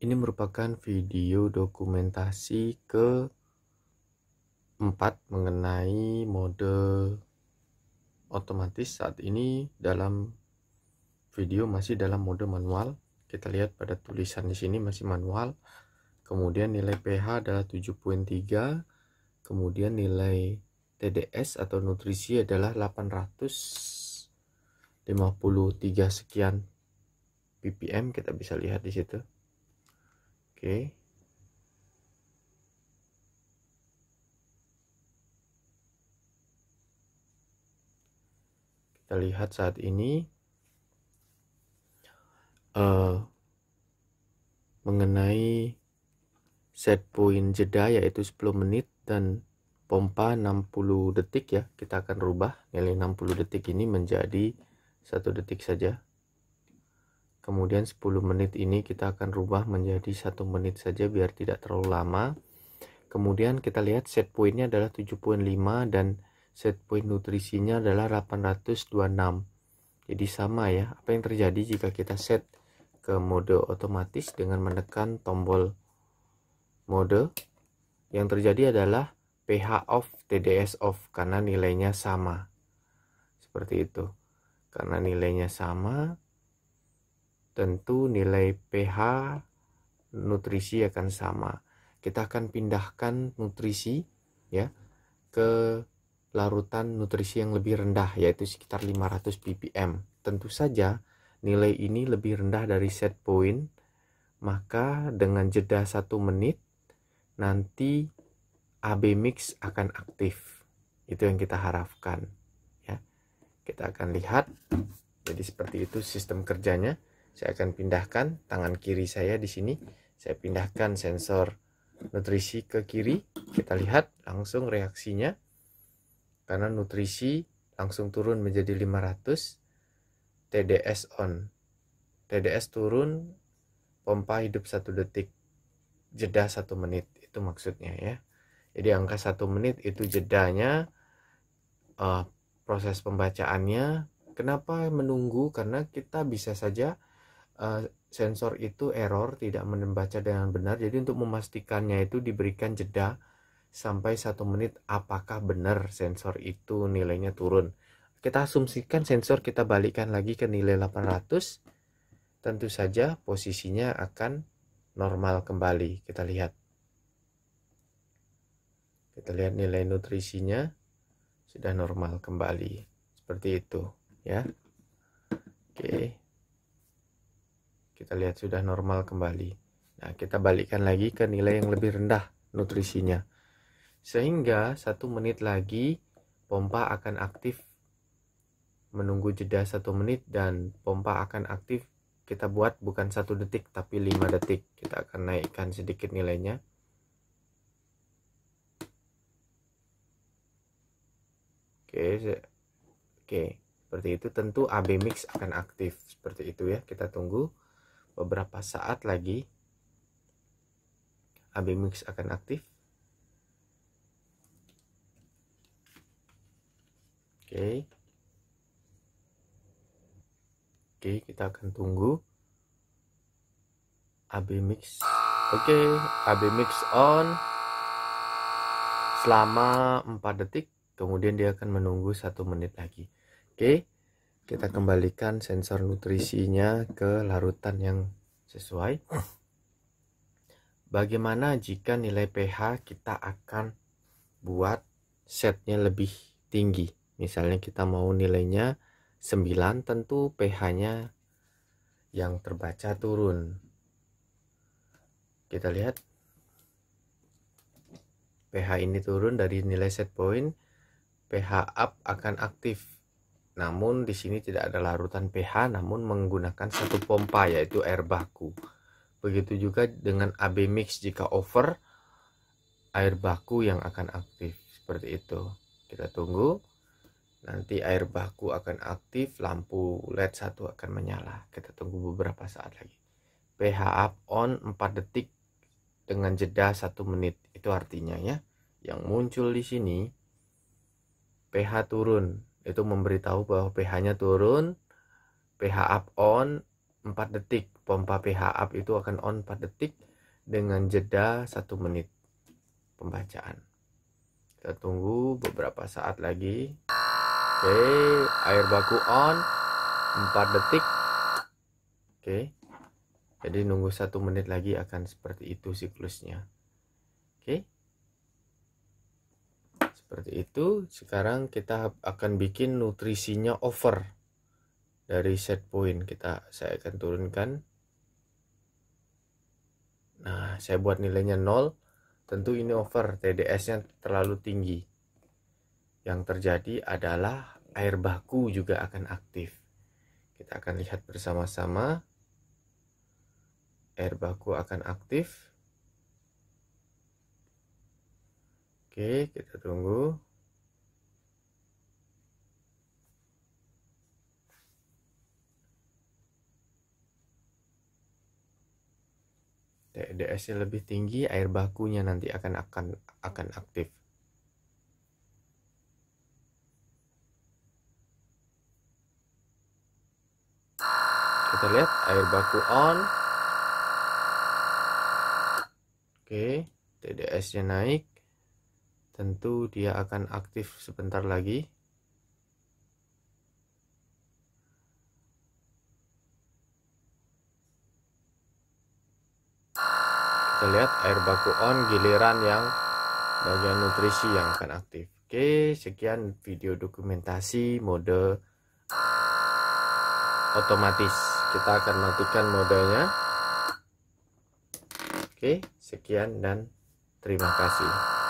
Ini merupakan video dokumentasi ke-4 mengenai mode otomatis. Saat ini dalam video masih dalam mode manual. Kita lihat pada tulisan di sini masih manual. Kemudian nilai pH adalah 7.3. Kemudian nilai TDS atau nutrisi adalah 853 sekian ppm. Kita bisa lihat di situ. Oke. Kita lihat saat ini mengenai set point jeda yaitu 10 menit dan pompa 60 detik ya. Kita akan rubah nilai 60 detik ini menjadi 1 detik saja. Kemudian 10 menit ini kita akan rubah menjadi 1 menit saja biar tidak terlalu lama. Kemudian kita lihat set pointnya adalah 7.5 dan set point nutrisinya adalah 826. Jadi sama ya. Apa yang terjadi jika kita set ke mode otomatis dengan menekan tombol mode? Yang terjadi adalah pH off, TDS off karena nilainya sama. Seperti itu. Karena nilainya sama, tentu nilai pH nutrisi akan sama. Kita akan pindahkan nutrisi ya ke larutan nutrisi yang lebih rendah yaitu sekitar 500 ppm. Tentu saja nilai ini lebih rendah dari set point, maka dengan jeda 1 menit nanti AB mix akan aktif. Itu yang kita harapkan ya. Kita akan lihat. Jadi seperti itu sistem kerjanya. Saya akan pindahkan tangan kiri saya di sini. Saya pindahkan sensor nutrisi ke kiri. Kita lihat langsung reaksinya. Karena nutrisi langsung turun menjadi 500. TDS on. TDS turun, pompa hidup 1 detik. Jeda 1 menit. Itu maksudnya ya. Jadi angka 1 menit itu jedanya. Proses pembacaannya. Kenapa menunggu? Karena kita bisa saja sensor itu error, tidak membaca dengan benar. Jadi untuk memastikannya itu diberikan jeda sampai 1 menit apakah benar sensor itu nilainya turun. Kita asumsikan sensor kita balikkan lagi ke nilai 800. Tentu saja posisinya akan normal kembali. Kita lihat. Kita lihat nilai nutrisinya sudah normal kembali. Seperti itu ya. Oke. Kita lihat sudah normal kembali. Nah, kita balikkan lagi ke nilai yang lebih rendah nutrisinya. Sehingga 1 menit lagi pompa akan aktif. Menunggu jeda 1 menit dan pompa akan aktif. Kita buat bukan 1 detik tapi 5 detik. Kita akan naikkan sedikit nilainya. Oke, seperti itu. Tentu AB mix akan aktif. Seperti itu ya. Kita tunggu beberapa saat lagi AB mix akan aktif. Oke, kita akan tunggu AB mix. Oke, AB mix on selama 4 detik. Kemudian dia akan menunggu 1 menit lagi. Oke, kita kembalikan sensor nutrisinya ke larutan yang sesuai. Bagaimana jika nilai pH kita akan buat setnya lebih tinggi? Misalnya kita mau nilainya 9, tentu pH-nya yang terbaca turun. Kita lihat. pH ini turun dari nilai set point. pH up akan aktif. Namun di sini tidak ada larutan pH, namun menggunakan 1 pompa yaitu air baku. Begitu juga dengan AB mix, jika over air baku yang akan aktif. Seperti itu. Kita tunggu. Nanti air baku akan aktif, lampu LED 1 akan menyala. Kita tunggu beberapa saat lagi. pH up on 4 detik dengan jeda 1 menit. Itu artinya ya, yang muncul di sini pH turun. Itu memberitahu bahwa pH-nya turun. pH up on 4 detik. Pompa pH up itu akan on 4 detik dengan jeda 1 menit pembacaan. Kita tunggu beberapa saat lagi. Oke, air baku on 4 detik. Oke, jadi nunggu 1 menit lagi akan seperti itu siklusnya. Oke, seperti itu. Sekarang kita akan bikin nutrisinya over. Dari set point saya akan turunkan. Nah, saya buat nilainya 0. Tentu ini over, TDS-nya terlalu tinggi. Yang terjadi adalah air baku juga akan aktif. Kita akan lihat bersama-sama. Air baku akan aktif. Oke, kita tunggu. TDS-nya lebih tinggi, air bakunya nanti akan aktif. Kita lihat air baku on. Oke, TDS-nya naik. Tentu dia akan aktif sebentar lagi. Kita lihat air baku on, giliran yang bagian nutrisi yang akan aktif. Oke, sekian video dokumentasi mode otomatis. Kita akan matikan modenya. Oke, sekian dan terima kasih.